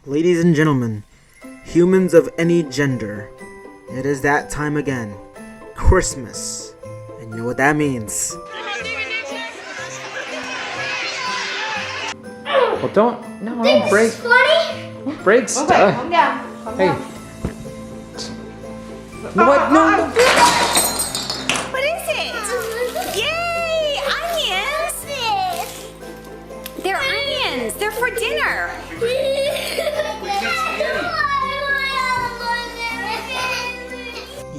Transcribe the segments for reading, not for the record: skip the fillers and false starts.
Ladies and gentlemen, humans of any gender, it is that time again. Christmas. And you know what that means. Well, don't break. Funny? Don't break Okay, stuff. calm down. Calm Hey. down. No, what? No. What is it? Yay! Onions! They're onions. They're for dinner.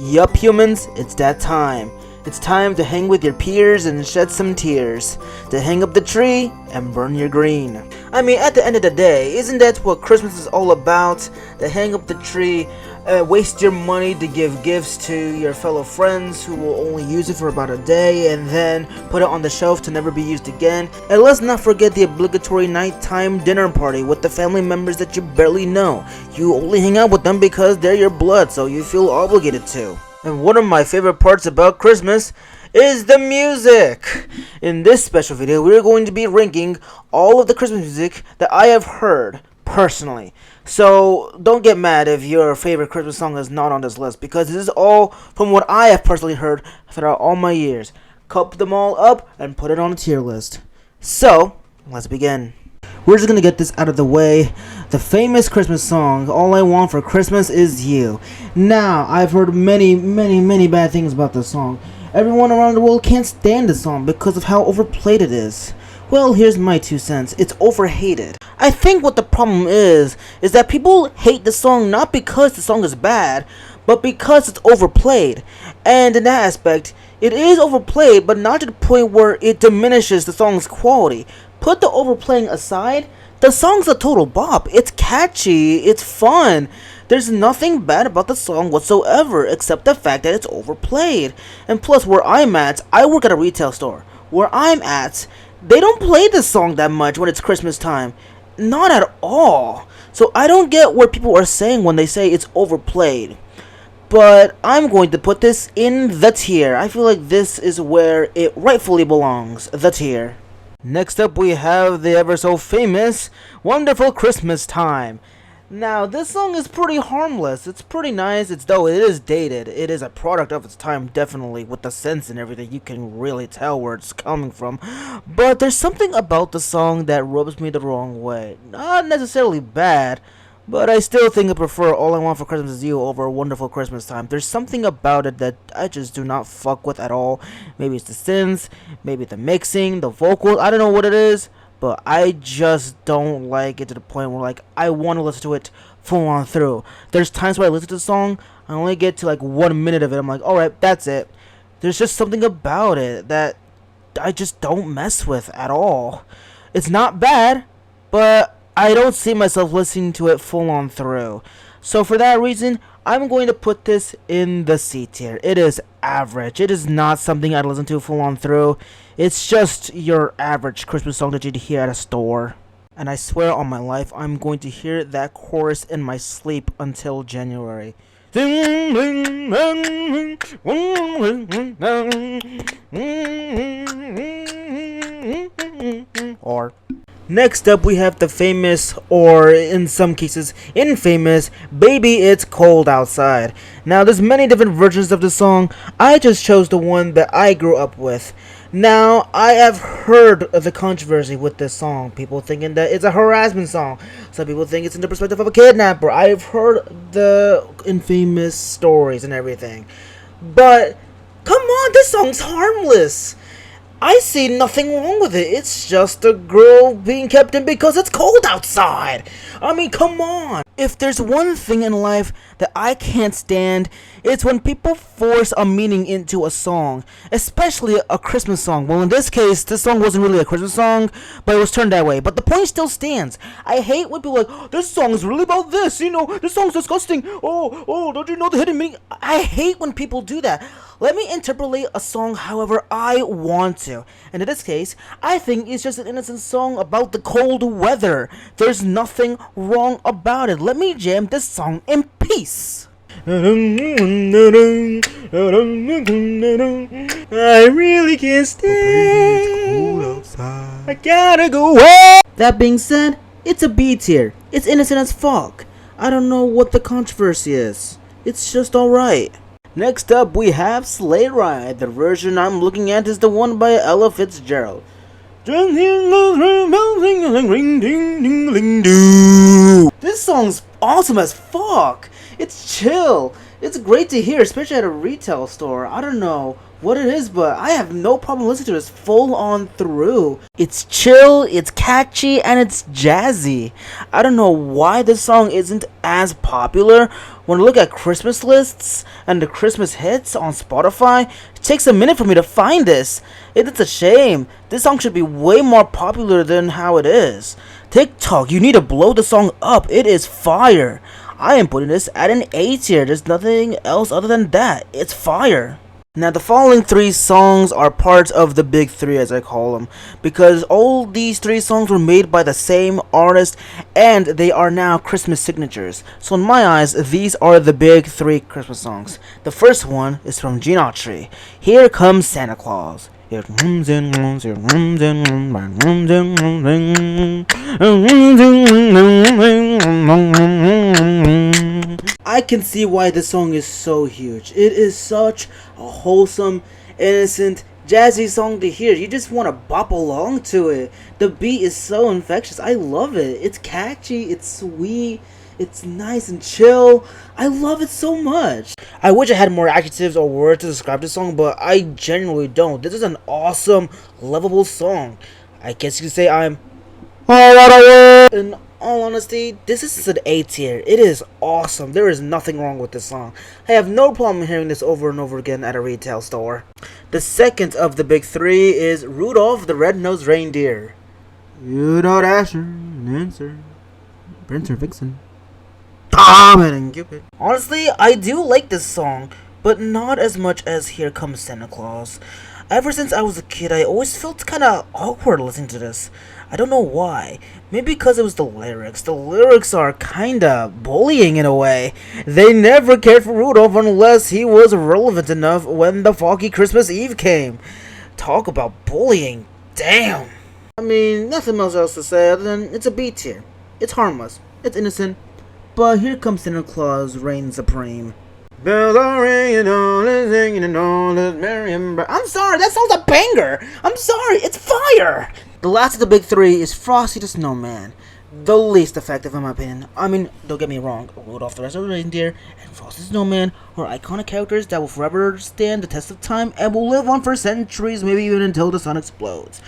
Yup, humans, it's that time. It's time to hang with your peers and shed some tears. To hang up the tree and burn your green. I mean, at the end of the day, isn't that what Christmas is all about? To hang up the tree, waste your money to give gifts to your fellow friends who will only use it for about a day and then put it on the shelf to never be used again. And let's not forget the obligatory nighttime dinner party with the family members that you barely know. You only hang out with them because they're your blood, so you feel obligated to. And one of my favorite parts about Christmas is the music. In this special video, we're going to be ranking all of the Christmas music that I have heard personally. So don't get mad if your favorite Christmas song is not on this list, because this is all from what I have personally heard throughout all my years. Cup them all up and put it on a tier list. So let's begin. We're just gonna get this out of the way. The famous Christmas song, All I Want for Christmas Is You. Now, I've heard many bad things about this song. Everyone around the world can't stand this song because of how overplayed it is. Well, here's my 2 cents. It's overhated. I think what the problem is that people hate the song not because the song is bad, but because it's overplayed. And in that aspect, it is overplayed, but not to the point where it diminishes the song's quality. Put the overplaying aside, the song's a total bop. It's catchy, it's fun. There's nothing bad about the song whatsoever, except the fact that it's overplayed. And plus, where I'm at, I work at a retail store. Where I'm at, they don't play this song that much when it's Christmas time. Not at all. So I don't get what people are saying when they say it's overplayed. But I'm going to put this in the tier. I feel like this is where it rightfully belongs, the tier. Next up, we have the ever so famous Wonderful Christmas Time. Now, this song is pretty harmless. It's pretty nice. Though it is dated. It is a product of its time, definitely. With the sense and everything, you can really tell where it's coming from. But there's something about the song that rubs me the wrong way. Not necessarily bad, but I still think I prefer All I Want for Christmas Is You over Wonderful Christmas Time. There's something about it that I just do not fuck with at all. Maybe it's the synths, maybe the mixing, the vocals, I don't know what it is, but I just don't like it to the point where, like, I want to listen to it full on through. There's times where I listen to the song, I only get to like 1 minute of it, I'm like, alright, that's it. There's just something about it that I just don't mess with at all. It's not bad, but I don't see myself listening to it full on through. So for that reason, I'm going to put this in the C tier. It is average. It is not something I'd listen to full on through. It's just your average Christmas song that you'd hear at a store. And I swear on my life, I'm going to hear that chorus in my sleep until January. Or next up, we have the famous, or in some cases, infamous, Baby It's Cold Outside. Now, there's many different versions of the song. I just chose the one that I grew up with. Now, I have heard of the controversy with this song. People thinking that it's a harassment song. Some people think it's in the perspective of a kidnapper. I've heard the infamous stories and everything. But, come on, this song's harmless. I see nothing wrong with it. It's just a girl being kept in because it's cold outside. I mean, come on. If there's one thing in life that I can't stand, it's when people force a meaning into a song, especially a Christmas song. Well, in this case, this song wasn't really a Christmas song, but it was turned that way. But the point still stands. I hate when people are like, oh, this song is really about this, this song's disgusting. Oh, don't you know the hidden meaning? I hate when people do that. Let me interpolate a song however I want to. And in this case, I think it's just an innocent song about the cold weather. There's nothing wrong about it. Let me jam this song in peace. I really can't stay. I gotta go away. That being said, it's a B tier. It's innocent as fuck. I don't know what the controversy is. It's just alright. Next up, we have Sleigh Ride. The version I'm looking at is the one by Ella Fitzgerald. This song's awesome as fuck. It's chill. It's great to hear, especially at a retail store. I don't know what it is, but I have no problem listening to this full on through. It's chill, it's catchy, and it's jazzy. I don't know why this song isn't as popular. When I look at Christmas lists and the Christmas hits on Spotify, it takes a minute for me to find this. It's a shame. This song should be way more popular than how it is. TikTok, you need to blow the song up. It is fire. I am putting this at an A tier. There's nothing else other than that. It's fire. Now, the following 3 songs are part of the big 3, as I call them, because all these 3 songs were made by the same artist, and they are now Christmas signatures. So in my eyes, these are the big 3 Christmas songs. The first one is from Gene Autry. Here Comes Santa Claus. I can see why this song is so huge. It is such a wholesome, innocent, jazzy song to hear. You just want to bop along to it. The beat is so infectious. I love it. It's catchy, it's sweet, it's nice and chill. I love it so much. I wish I had more adjectives or words to describe this song, but I genuinely don't. This is an awesome, lovable song. I guess you could say I'm in all honesty, this is an A tier. It is awesome. There is nothing wrong with this song. I have no problem hearing this over and over again at a retail store. The second of the big 3 is Rudolph the Red-Nosed Reindeer. Rudolph, Dasher, Dancer, Prancer, Vixen, Comet and Cupid. Honestly, I do like this song, but not as much as Here Comes Santa Claus. Ever since I was a kid, I always felt kinda awkward listening to this. I don't know why. Maybe because it was the lyrics. The lyrics are kinda bullying in a way. They never cared for Rudolph unless he was relevant enough when the foggy Christmas Eve came. Talk about bullying. Damn. I mean, nothing else to say other than it's a B tier. It's harmless. It's innocent. But Here Comes Santa Claus reigns supreme. Bells are ringing, all is singing, and all is merry and bright. I'm sorry, that song's a banger. I'm sorry, it's fire. The last of the big 3 is Frosty the Snowman. The least effective in my opinion. I mean, don't get me wrong, Rudolph the Red-Nosed Reindeer and Frosty the Snowman are iconic characters that will forever stand the test of time and will live on for centuries, maybe even until the sun explodes.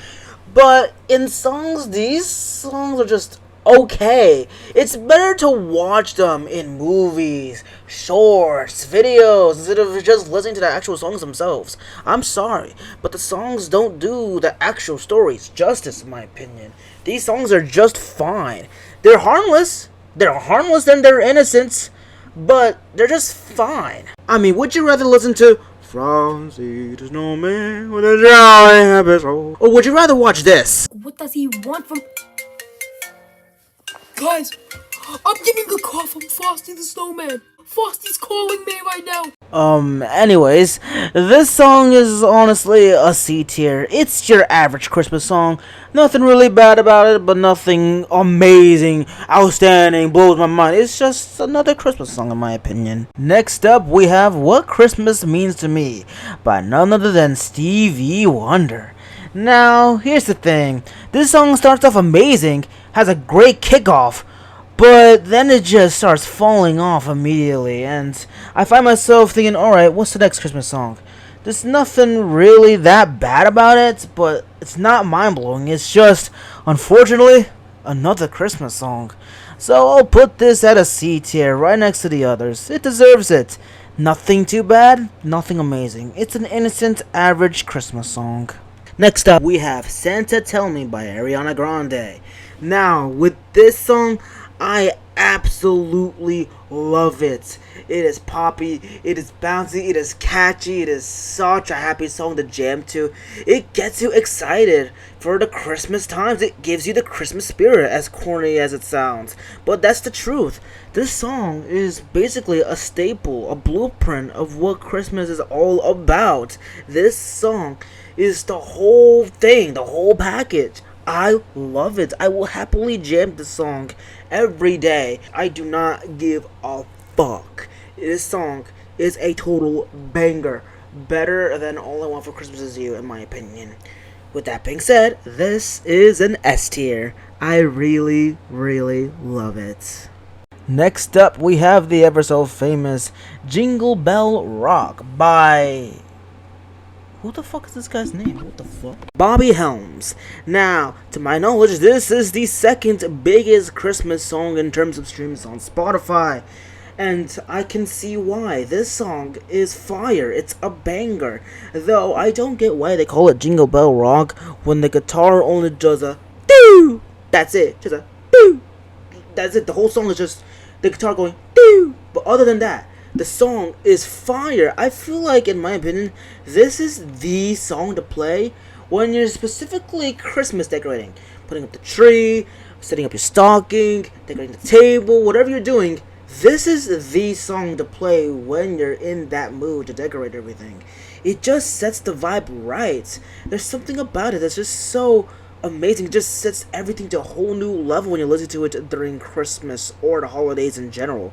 But in songs, these songs are just okay. It's better to watch them in movies, shorts, videos, instead of just listening to the actual songs themselves. I'm sorry, but the songs don't do the actual stories justice, in my opinion. These songs are just fine. They're harmless. They're harmless and they're innocent, but they're just fine. I mean, would you rather listen to Frosty the Snowman with a jolly happy soul, or would you rather watch this? What does he want from... Guys, I'm getting a call from Frosty the Snowman. Frosty's calling me right now. Anyways, this song is honestly a C tier. It's your average Christmas song. Nothing really bad about it, but nothing amazing, outstanding, blows my mind. It's just another Christmas song in my opinion. Next up, we have What Christmas Means to Me by none other than Stevie Wonder. Now, here's the thing. This song starts off amazing, has a great kickoff, but then it just starts falling off immediately, and I find myself thinking, alright, what's the next Christmas song? There's nothing really that bad about it, but it's not mind-blowing. It's just, unfortunately, another Christmas song. So I'll put this at a C tier, right next to the others. It deserves it. Nothing too bad, nothing amazing. It's an innocent, average Christmas song. Next up, we have Santa Tell Me by Ariana Grande. Now, with this song, I absolutely love it. It is poppy, it is bouncy, it is catchy, it is such a happy song to jam to. It gets you excited for the Christmas times. It gives you the Christmas spirit, as corny as it sounds. But that's the truth. This song is basically a staple, a blueprint of what Christmas is all about. This song is the whole thing, the whole package. I love it. I will happily jam this song every day. I do not give a fuck. This song is a total banger. Better than All I Want for Christmas Is You, in my opinion. With that being said, this is an S tier. I really, really love it. Next up, we have the ever so famous Jingle Bell Rock by... Who the fuck is this guy's name? What the fuck? Bobby Helms. Now, to my knowledge, this is the second biggest Christmas song in terms of streams on Spotify. And I can see why. This song is fire. It's a banger. Though, I don't get why they call it Jingle Bell Rock when the guitar only does a doo. That's it. Just a doo. That's it. The whole song is just the guitar going doo. But other than that, the song is fire. I feel like, in my opinion, this is the song to play when you're specifically Christmas decorating. Putting up the tree, setting up your stocking, decorating the table, whatever you're doing. This is the song to play when you're in that mood to decorate everything. It just sets the vibe right. There's something about it that's just so amazing. It just sets everything to a whole new level when you listen to it during Christmas or the holidays in general.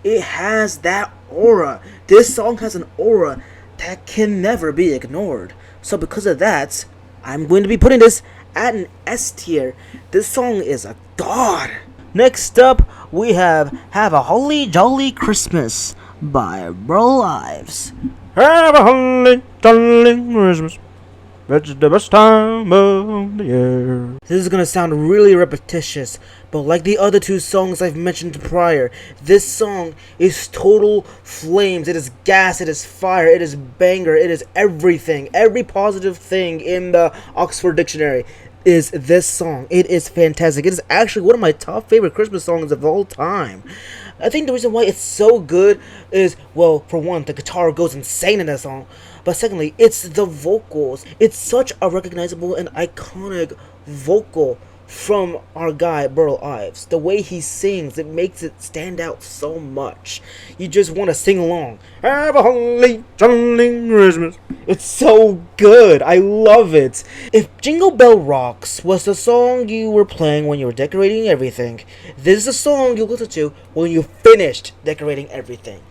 It has that aura. This song has an aura that can never be ignored. So because of that, I'm going to be putting this at an S tier. This song is a god. Next up, we have a Holly Jolly Christmas by Bro Lives. Have a holly jolly Christmas. It's the best time of the year. This is gonna sound really repetitious, but like the other two songs I've mentioned prior, this song is total flames. It is gas, it is fire, it is banger, it is everything. Every positive thing in the Oxford Dictionary is this song. It is fantastic. It is actually one of my top favorite Christmas songs of all time. I think the reason why it's so good is, well, for one, the guitar goes insane in that song. But secondly, it's the vocals. It's such a recognizable and iconic vocal from our guy, Burl Ives. The way he sings, it makes it stand out so much. You just want to sing along. Have a holly jolly Christmas. It's so good. I love it. If Jingle Bell Rocks was the song you were playing when you were decorating everything, this is the song you listen to when you finished decorating everything.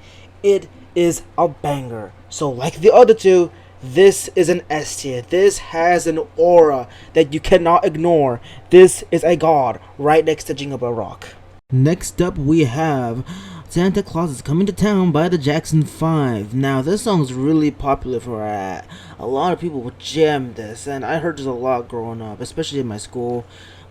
It is a banger. So like the other two, this is an S tier. This has an aura that you cannot ignore. This is a god right next to Jingle Bell Rock. Next up, we have Santa Claus is Coming to Town by the Jackson 5. Now, this song is really popular for a lot of people would jam this, and I heard this a lot growing up, especially in my school.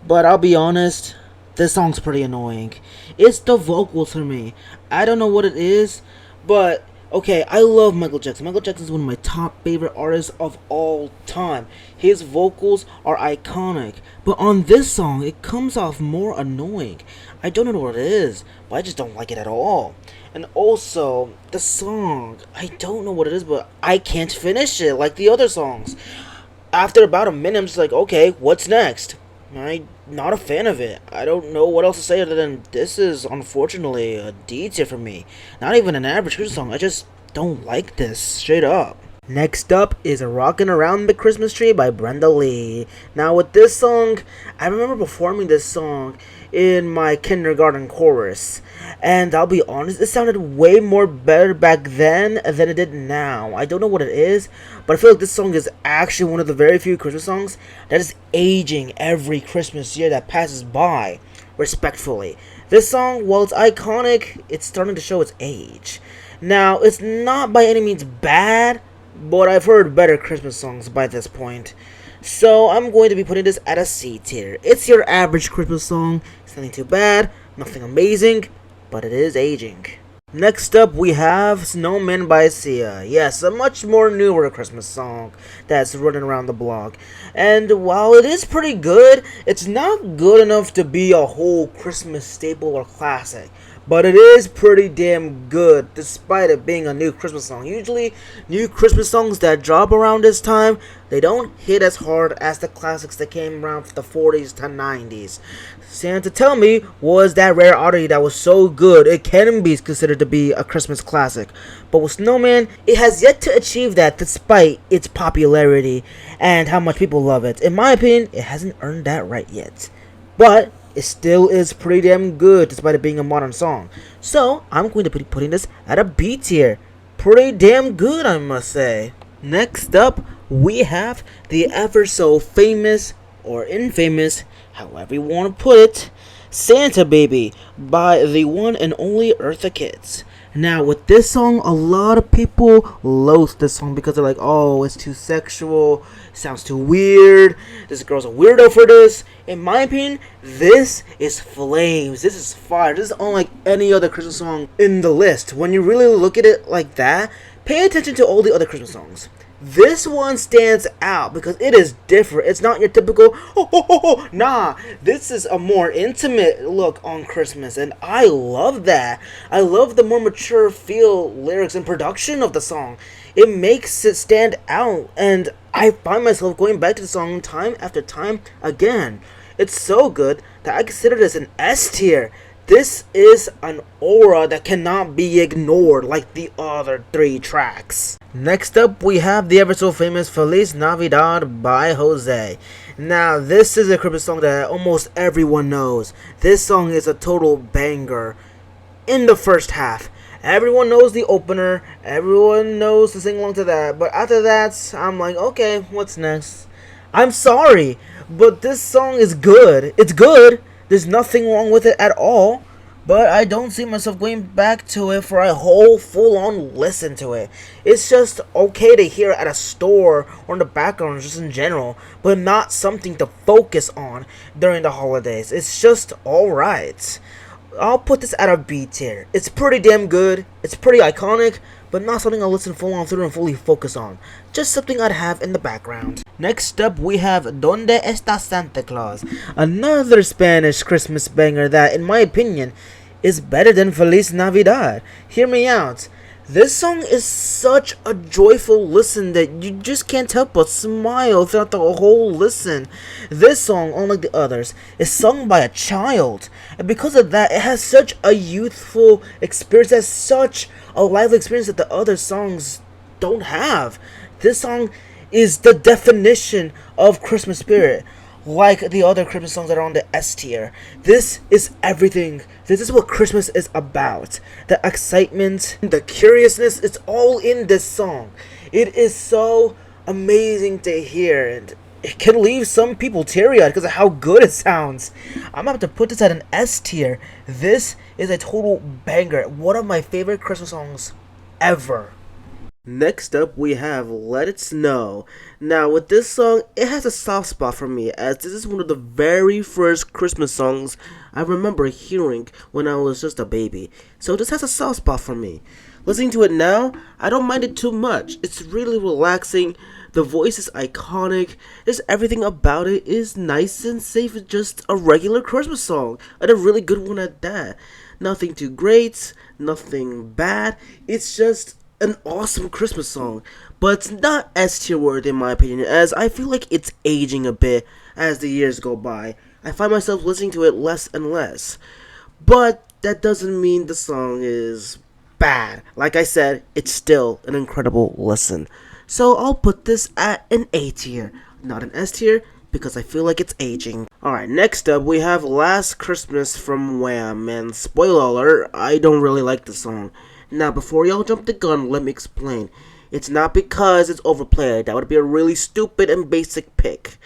But I'll be honest, this song's pretty annoying. It's the vocals for me. I don't know what it is, but okay, I love Michael Jackson. Michael Jackson is one of my top favorite artists of all time. His vocals are iconic, but on this song, it comes off more annoying. I don't know what it is, but I just don't like it at all. And also, the song, I don't know what it is, but I can't finish it like the other songs. After about a minute, I'm just like, okay, what's next? I'm not a fan of it. I don't know what else to say other than this is unfortunately a D tier for me. Not even an average Christmas song. I just don't like this, straight up. Next up is Rockin' Around the Christmas Tree by Brenda Lee. Now with this song, I remember performing this song in my kindergarten chorus. And I'll be honest, it sounded way more better back then than it did now. I don't know what it is, but I feel like this song is actually one of the very few Christmas songs that is aging every Christmas year that passes by, respectfully. This song, while it's iconic, it's starting to show its age. Now, it's not by any means bad, but I've heard better Christmas songs by this point. So I'm going to be putting this at a C tier. It's your average Christmas song. It's nothing too bad, nothing amazing, but it is aging. Next up, we have Snowman by Sia. Yes, a much more newer Christmas song that's running around the blog. And while it is pretty good, it's not good enough to be a whole Christmas staple or classic. but it is pretty damn good despite it being a new Christmas song. Usually, new Christmas songs that drop around this time, they don't hit as hard as the classics that came around from the 40s to 90s. Santa Tell Me was that rare oddity that was so good it can be considered to be a Christmas classic. But with Snowman, it has yet to achieve that despite its popularity and how much people love it. In my opinion, it hasn't earned that right yet. But it still is pretty damn good despite it being a modern song. So I'm going to be putting this at a B tier. Pretty damn good, I must say. Next up, we have the ever so famous or infamous, however you want to put it, Santa Baby by the one and only Eartha Kitt. Now, with this song, a lot of people loathe this song because they're like, oh, it's too sexual, sounds too weird, this girl's a weirdo for this. In my opinion, this is flames, this is fire, this is unlike any other Christmas song in the list. When you really look at it like that, pay attention to all the other Christmas songs. This one stands out because it is different. It's not your typical, nah. This is a more intimate look on Christmas, and I love that. I love the more mature feel, lyrics, and production of the song. It makes it stand out, and I find myself going back to the song time after time again. It's so good that I consider this an S tier. This is an aura that cannot be ignored like the other three tracks. Next up, we have the ever so famous Feliz Navidad by Jose. Now, this is a Christmas song that almost everyone knows. This song is a total banger in the first half. Everyone knows the opener, everyone knows to sing along to that, but after that, I'm like, okay, what's next? I'm sorry, but this song is good. It's good. There's nothing wrong with it at all, but I don't see myself going back to it for a whole full-on listen to it. It's just okay to hear at a store or in the background just in general, but not something to focus on during the holidays. It's just alright. I'll put this at a B tier. It's pretty damn good, it's pretty iconic, but not something I'll listen full on through and fully focus on. Just something I'd have in the background. Next up, we have Donde Está Santa Claus? Another Spanish Christmas banger that, in my opinion, is better than Feliz Navidad. Hear me out. This song is such a joyful listen that you just can't help but smile throughout the whole listen. This song, unlike the others, is sung by a child, and because of that, it has such a youthful experience, it has such a lively experience that the other songs don't have. This song is the definition of Christmas spirit. Like the other Christmas songs that are on the S tier, this is everything. This is what Christmas is about. The excitement, the curiousness, it's all in this song. It is so amazing to hear, and it can leave some people teary-eyed because of how good it sounds. I'm about to put this at an S tier. This is a total banger. One of my favorite Christmas songs ever. Next up, we have Let It Snow. Now, with this song, it has a soft spot for me, as this is one of the very first Christmas songs I remember hearing when I was just a baby. So this has a soft spot for me. Listening to it now, I don't mind it too much. It's really relaxing. The voice is iconic. Just everything about it is nice and safe. It's just a regular Christmas song, and a really good one at that. Nothing too great, nothing bad. It's just an awesome Christmas song, but it's not S tier worthy in my opinion, as I feel like it's aging a bit as the years go by. I find myself listening to it less and less, but that doesn't mean the song is bad. Like I said, it's still an incredible listen. So I'll put this at an A tier, not an S tier, because I feel like it's aging. Alright, next up we have Last Christmas from Wham, and spoiler alert, I don't really like the song. Now, before y'all jump the gun, let me explain. It's not because it's overplayed. That would be a really stupid and basic pick.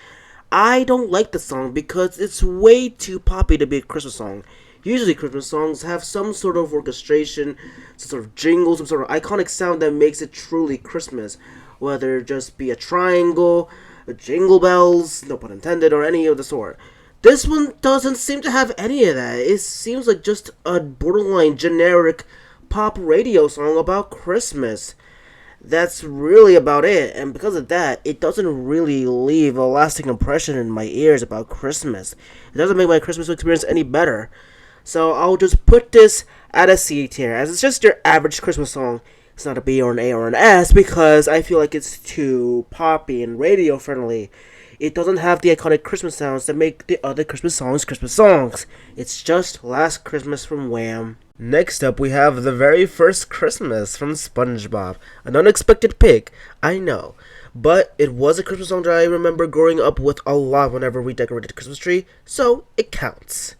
I don't like the song because it's way too poppy to be a Christmas song. Usually Christmas songs have some sort of orchestration, some sort of jingle, some sort of iconic sound that makes it truly Christmas. Whether it just be a triangle, a jingle bells, no pun intended, or any of the sort. This one doesn't seem to have any of that. It seems like just a borderline generic pop radio song about Christmas. That's really about it, and because of that, it doesn't really leave a lasting impression in my ears about Christmas. It doesn't make my Christmas experience any better. So I'll just put this at a C tier, as it's just your average Christmas song. It's not a B or an A or an S because I feel like it's too poppy and radio friendly. It doesn't have the iconic Christmas sounds that make the other Christmas songs. It's just Last Christmas from Wham! Next up, we have The Very First Christmas from SpongeBob. An unexpected pick, I know. But it was a Christmas song that I remember growing up with a lot whenever we decorated the Christmas tree, so it counts.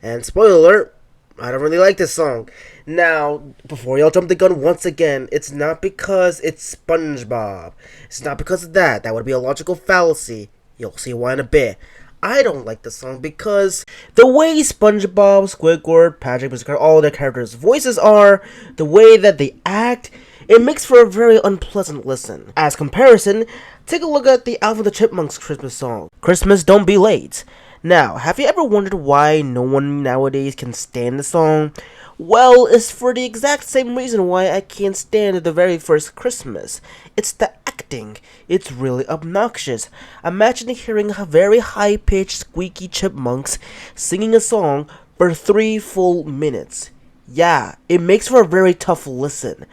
And spoiler alert, I don't really like this song. Now, before y'all jump the gun once again, it's not because it's SpongeBob. It's not because of that. That would be a logical fallacy. You'll see why in a bit. I don't like this song because the way SpongeBob, Squidward, Patrick, Mr. all their characters' voices are, the way that they act, it makes for a very unpleasant listen. As comparison, take a look at the Alvin the Chipmunk's Christmas song, Christmas Don't Be Late. Now, have you ever wondered why no one nowadays can stand the song? Well, it's for the exact same reason why I can't stand The Very First Christmas. It's the acting. It's really obnoxious. Imagine hearing a very high-pitched, squeaky chipmunks singing a song for 3 full minutes. Yeah, it makes for a very tough listen.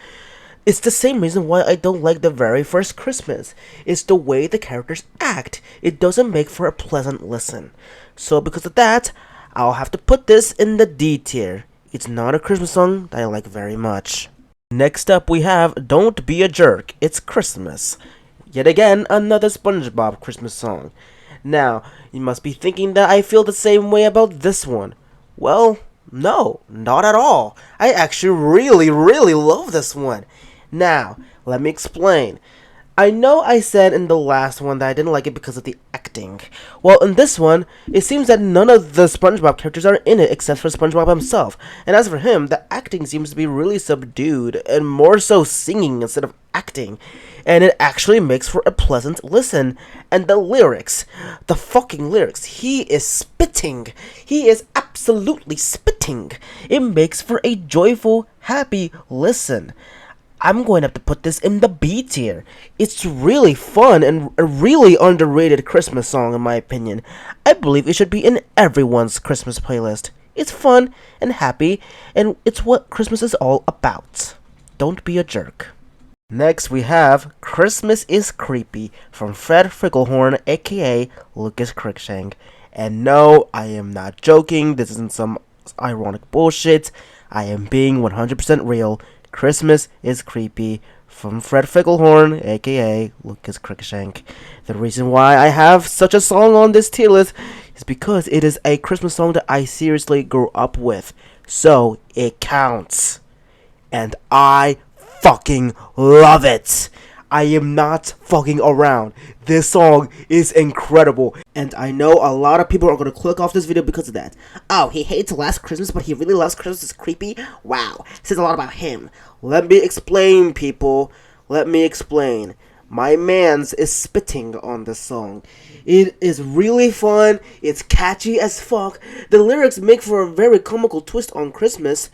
It's the same reason why I don't like The Very First Christmas. It's the way the characters act. It doesn't make for a pleasant listen. So because of that, I'll have to put this in the D tier. It's not a Christmas song that I like very much. Next up, we have Don't Be a Jerk, It's Christmas. Yet again, another SpongeBob Christmas song. Now, you must be thinking that I feel the same way about this one. Well, no, not at all. I actually really love this one. Now, let me explain. I know I said in the last one that I didn't like it because of the acting. Well, in this one, it seems that none of the SpongeBob characters are in it except for SpongeBob himself. And as for him, the acting seems to be really subdued and more so singing instead of acting. And it actually makes for a pleasant listen. And the lyrics, the fucking lyrics, he is spitting. He is absolutely spitting. It makes for a joyful, happy listen. I'm going to have to put this in the B tier. It's really fun and a really underrated Christmas song in my opinion. I believe it should be in everyone's Christmas playlist. It's fun and happy, and it's what Christmas is all about. Don't be a jerk. Next we have Christmas is Creepy from Fred Fricklehorn, aka Lucas Cruikshank. And no, I am not joking, this isn't some ironic bullshit. I am being 100% real. Christmas is Creepy from Fred Fricklehorn, aka Lucas Cruikshank. The reason why I have such a song on this tier list is because it is a Christmas song that I seriously grew up with. So it counts. And I fucking love it. I am not fucking around. This song is incredible. And I know a lot of people are going to click off this video because of that. Oh, he hates Last Christmas, but he really loves Christmas is Creepy? Wow, says a lot about him. Let me explain, people. Let me explain. My mans is spitting on this song. It is really fun. It's catchy as fuck. The lyrics make for a very comical twist on Christmas.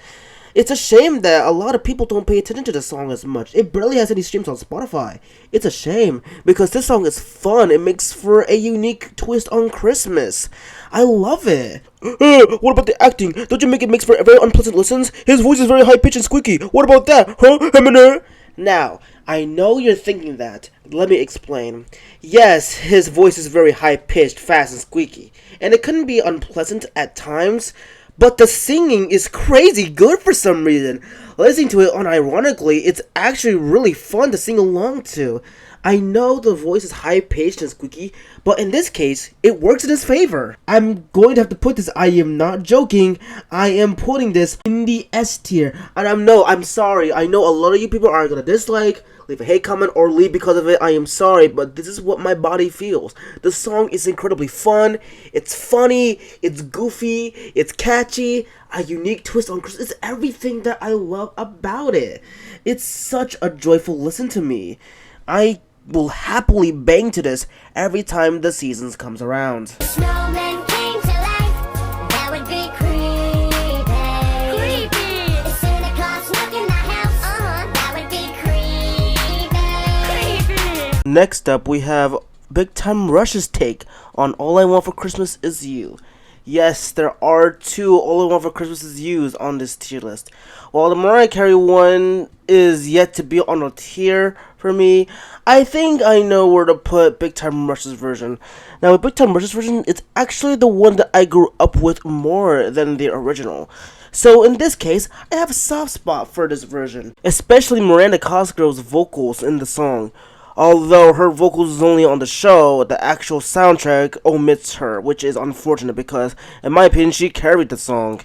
It's a shame that a lot of people don't pay attention to the song as much. It barely has any streams on Spotify. It's a shame, because this song is fun. It makes for a unique twist on Christmas. I love it. What about the acting? Don't you make it makes for very unpleasant listens? His voice is very high-pitched and squeaky. What about that? Huh? Now, I know you're thinking that. Let me explain. Yes, his voice is very high-pitched, fast, and squeaky. And it couldn't be unpleasant at times. But the singing is crazy good for some reason. Listening to it unironically, it's actually really fun to sing along to. I know the voice is high-pitched and squeaky, but in this case, it works in his favor. I'm going to have to put this, I am not joking, I am putting this in the S tier. And I'm sorry, I know a lot of you people are gonna dislike, leave a hate comment, or leave because of it. I am sorry, but this is what my body feels. The song is incredibly fun, it's funny, it's goofy, it's catchy, a unique twist on Christmas. It's everything that I love about it. It's such a joyful listen to me. I will happily bang to this every time the seasons comes around. Snowman came to life. That would be creepy. Creepy. If Santa Claus knocked in the house, that would be creepy. Next up, we have Big Time Rush's take on All I Want for Christmas Is You. Yes, there are 2 All I Want for Christmas is used on this tier list. While the Mariah Carey one is yet to be on a tier for me, I think I know where to put Big Time Rush's version. Now, with Big Time Rush's version, it's actually the one that I grew up with more than the original. So in this case, I have a soft spot for this version, especially Miranda Cosgrove's vocals in the song. Although her vocals is only on the show, the actual soundtrack omits her, which is unfortunate because, in my opinion, she carried the song.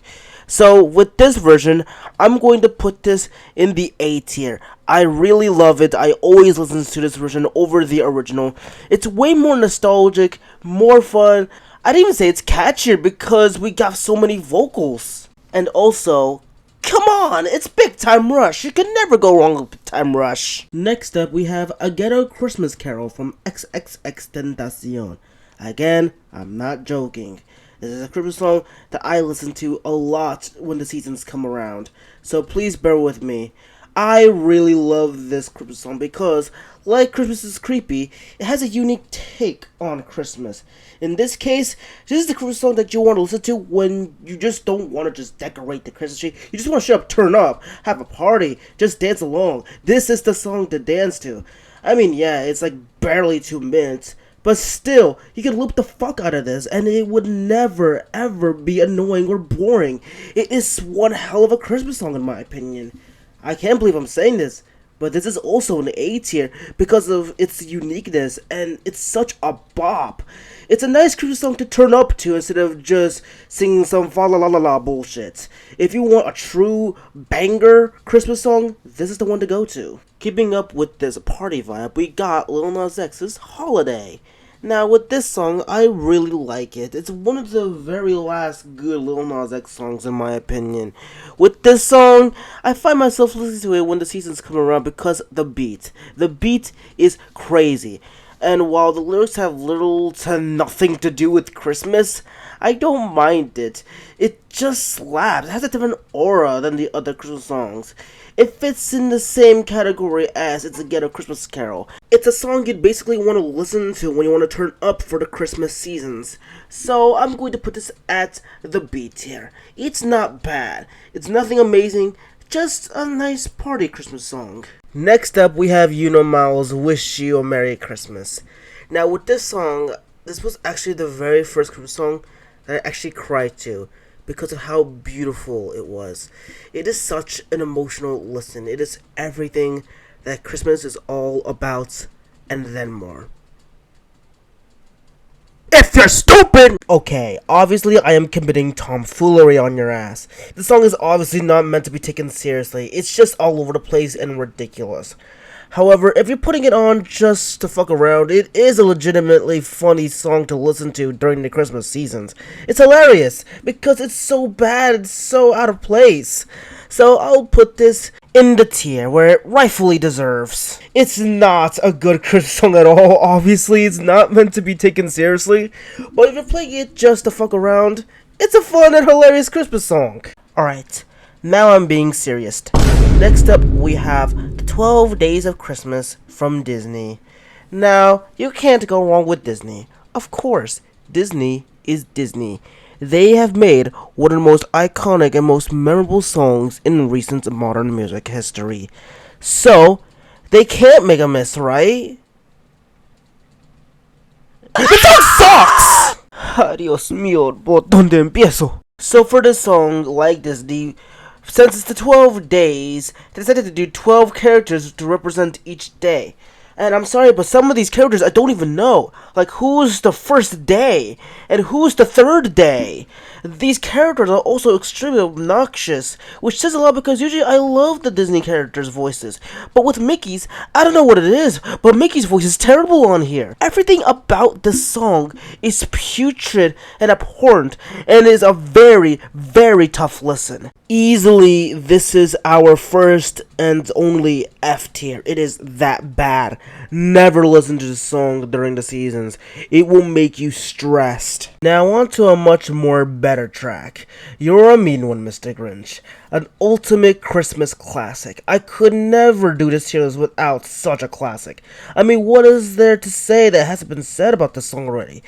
So with this version, I'm going to put this in the A tier. I really love it. I always listen to this version over the original. It's way more nostalgic, more fun. I'd even say it's catchier because we got so many vocals. And also, come on, it's Big Time Rush. You can never go wrong with Big Time Rush. Next up, we have A Ghetto Christmas Carol from XXXTentacion. Again, I'm not joking. This is a Christmas song that I listen to a lot when the seasons come around. So please bear with me. I really love this Christmas song because, like Christmas is Creepy, it has a unique take on Christmas. In this case, this is the Christmas song that you want to listen to when you just don't want to just decorate the Christmas tree. You just want to shut up, turn up, have a party, just dance along. This is the song to dance to. I mean, yeah, it's like barely 2 minutes, but still, you can loop the fuck out of this, and it would never, ever be annoying or boring. It is one hell of a Christmas song, in my opinion. I can't believe I'm saying this, but this is also an A tier because of its uniqueness, and it's such a bop. It's a nice Christmas song to turn up to instead of just singing some fa la la la la bullshit. If you want a true banger Christmas song, this is the one to go to. Keeping up with this party vibe, we got Lil Nas X's Holiday. Now, with this song, I really like it. It's one of the very last good Lil Nas X songs, in my opinion. With this song, I find myself listening to it when the seasons come around because the beat. The beat is crazy. And while the lyrics have little to nothing to do with Christmas, I don't mind it. It just slaps. It has a different aura than the other Christmas songs. It fits in the same category as It's a Ghetto Christmas Carol. It's a song you'd basically want to listen to when you want to turn up for the Christmas seasons. So I'm going to put this at the B tier. It's not bad. It's nothing amazing. Just a nice party Christmas song. Next up, we have Yuno Mao's Wish You a Merry Christmas. Now with this song, this was actually the very first Christmas song that I actually cried to because of how beautiful it was. It is such an emotional listen. It is everything that Christmas is all about and then more. If you're stupid! Okay, obviously I am committing tomfoolery on your ass. The song is obviously not meant to be taken seriously. It's just all over the place and ridiculous. However, if you're putting it on just to fuck around, it is a legitimately funny song to listen to during the Christmas seasons. It's hilarious because it's so bad, it's so out of place. So I'll put this in the tier where it rightfully deserves. It's not a good Christmas song at all. Obviously, it's not meant to be taken seriously. But if you're playing it just to fuck around, it's a fun and hilarious Christmas song. Alright, now I'm being serious. Next up, we have the 12 Days of Christmas from Disney. Now, you can't go wrong with Disney. Of course, Disney is Disney. They have made one of the most iconic and most memorable songs in recent modern music history. So, they can't make a miss, right? The song sucks! Dios mío, ¿por dónde empiezo? So for this song, like Disney, since it's the 12 days, they decided to do 12 characters to represent each day. And I'm sorry, but some of these characters I don't even know. Like, who's the first day? And who's the third day? These characters are also extremely obnoxious, which says a lot because usually I love the Disney characters' voices. But with Mickey's, I don't know what it is, but Mickey's voice is terrible on here. Everything about this song is putrid and abhorrent, and is a very, very tough listen. Easily, this is our first and only F tier. It is that bad. Never listen to this song during the seasons. It will make you stressed. Now on to a much more better better track. You're a mean one, Mr. Grinch. An ultimate Christmas classic. I could never do this tier list without such a classic. I mean, what is there to say that hasn't been said about this song already?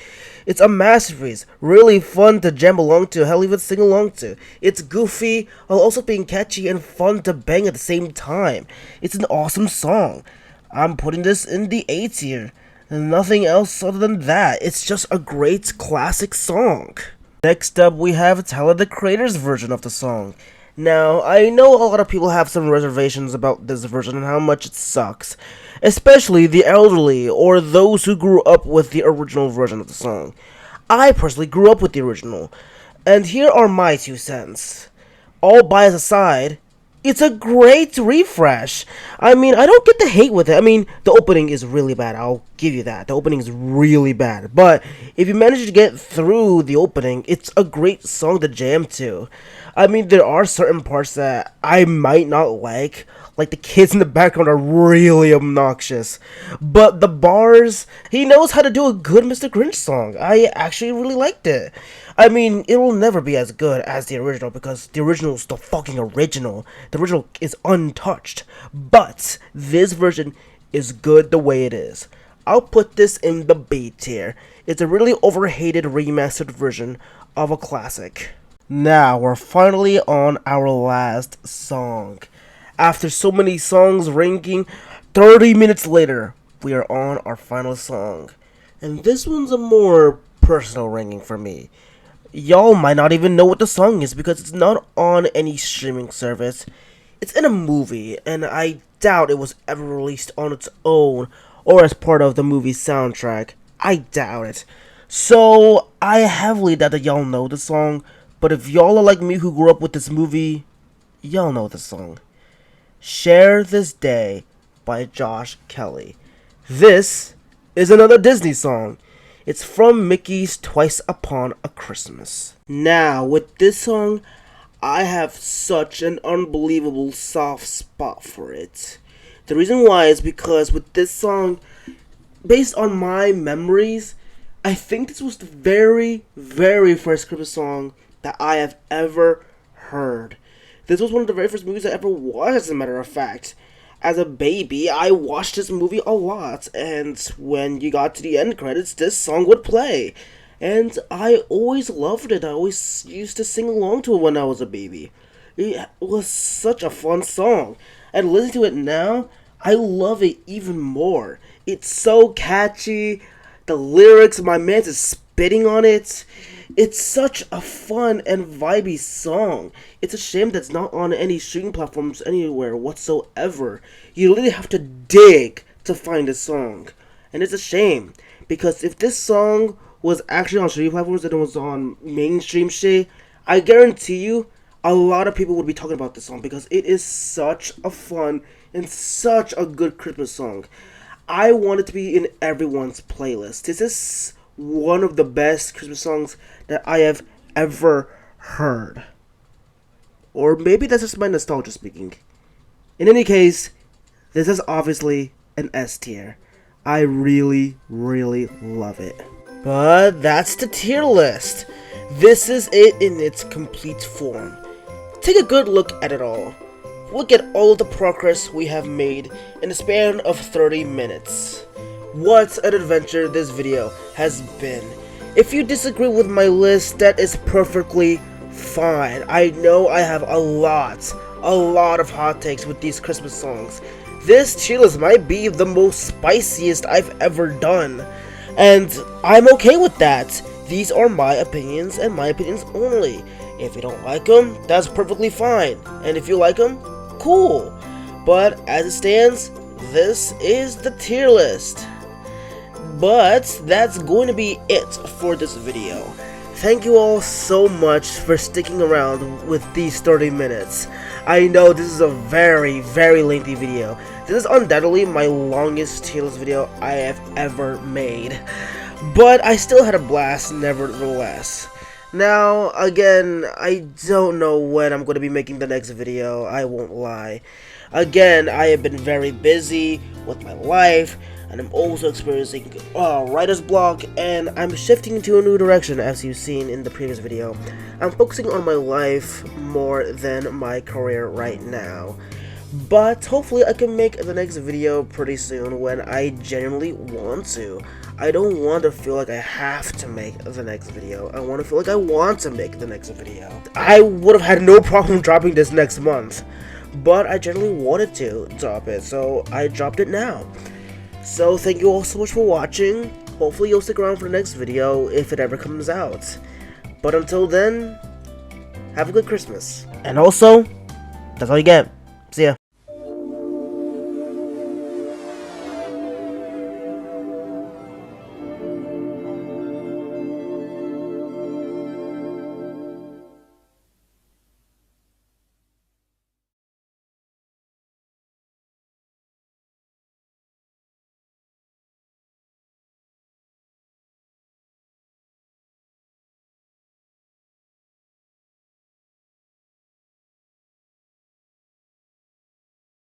It's a masterpiece, really fun to jam along to, hell even sing along to. It's goofy, while also being catchy and fun to bang at the same time. It's an awesome song. I'm putting this in the A tier. Nothing else other than that. It's just a great classic song. Next up, we have Tyler the Creator's version of the song. Now, I know a lot of people have some reservations about this version and how much it sucks, especially the elderly or those who grew up with the original version of the song. I personally grew up with the original, and here are my 2 cents. All bias aside, it's a great refresh. I mean, I don't get the hate with it. I mean, the opening is really bad. I'll give you that. The opening is really bad. But if you manage to get through the opening, it's a great song to jam to. I mean, there are certain parts that I might not like the kids in the background are really obnoxious. But the bars, he knows how to do a good Mr. Grinch song. I actually really liked it. I mean, it will never be as good as the original because the original is the fucking original. The original is untouched. But this version is good the way it is. I'll put this in the B tier. It's a really overhated remastered version of a classic. Now, we're finally on our last song. After so many songs ranking, 30 minutes later, we are on our final song. And this one's a more personal ranking for me. Y'all might not even know what the song is because it's not on any streaming service. It's in a movie, and I doubt it was ever released on its own or as part of the movie's soundtrack. I doubt it. So, I heavily doubt that y'all know the song, but if y'all are like me who grew up with this movie, y'all know the song. Share This Day by Josh Kelly. This is another Disney song. It's from Mickey's Twice Upon a Christmas. Now, with this song, I have such an unbelievable soft spot for it. The reason why is because with this song, based on my memories, I think this was the very, very first Christmas song that I have ever heard. This was one of the very first movies I ever watched, as a matter of fact. As a baby, I watched this movie a lot, and when you got to the end credits, this song would play. And I always loved it. I always used to sing along to it when I was a baby. It was such a fun song. And listening to it now, I love it even more. It's so catchy. The lyrics, my man's is spitting on it. It's such a fun and vibey song. It's a shame that's not on any streaming platforms anywhere whatsoever. You literally have to dig to find this song. And it's a shame, because if this song was actually on streaming platforms and it was on mainstream shit, I guarantee you a lot of people would be talking about this song because it is such a fun and such a good Christmas song. I want it to be in everyone's playlist. This is one of the best Christmas songs that I have ever heard. Or maybe that's just my nostalgia speaking. In any case, this is obviously an S tier. I really, really love it. But that's the tier list. This is it in its complete form. Take a good look at it all. Look at all of the progress we have made in the span of 30 minutes. What an adventure this video has been. If you disagree with my list, that is perfectly fine. I know I have a lot of hot takes with these Christmas songs. This tier list might be the most spiciest I've ever done, and I'm okay with that. These are my opinions and my opinions only. If you don't like them, that's perfectly fine, and if you like them, cool. But as it stands, this is the tier list. But that's going to be it for this video. Thank you all so much for sticking around with these 30 minutes. I know this is a very, very lengthy video. This is undoubtedly my longest tier list video I have ever made. But I still had a blast nevertheless. Now, again, I don't know when I'm going to be making the next video, I won't lie. Again, I have been very busy with my life. and I'm also experiencing writer's block, and I'm shifting to a new direction, as you've seen in the previous video. I'm focusing on my life more than my career right now. But hopefully I can make the next video pretty soon when I genuinely want to. I don't want to feel like I have to make the next video. I want to feel like I want to make the next video. I would have had no problem dropping this next month, but I genuinely wanted to drop it, so I dropped it now. So thank you all so much for watching. Hopefully you'll stick around for the next video if it ever comes out. But until then, have a good Christmas. And also, that's all you get. See ya.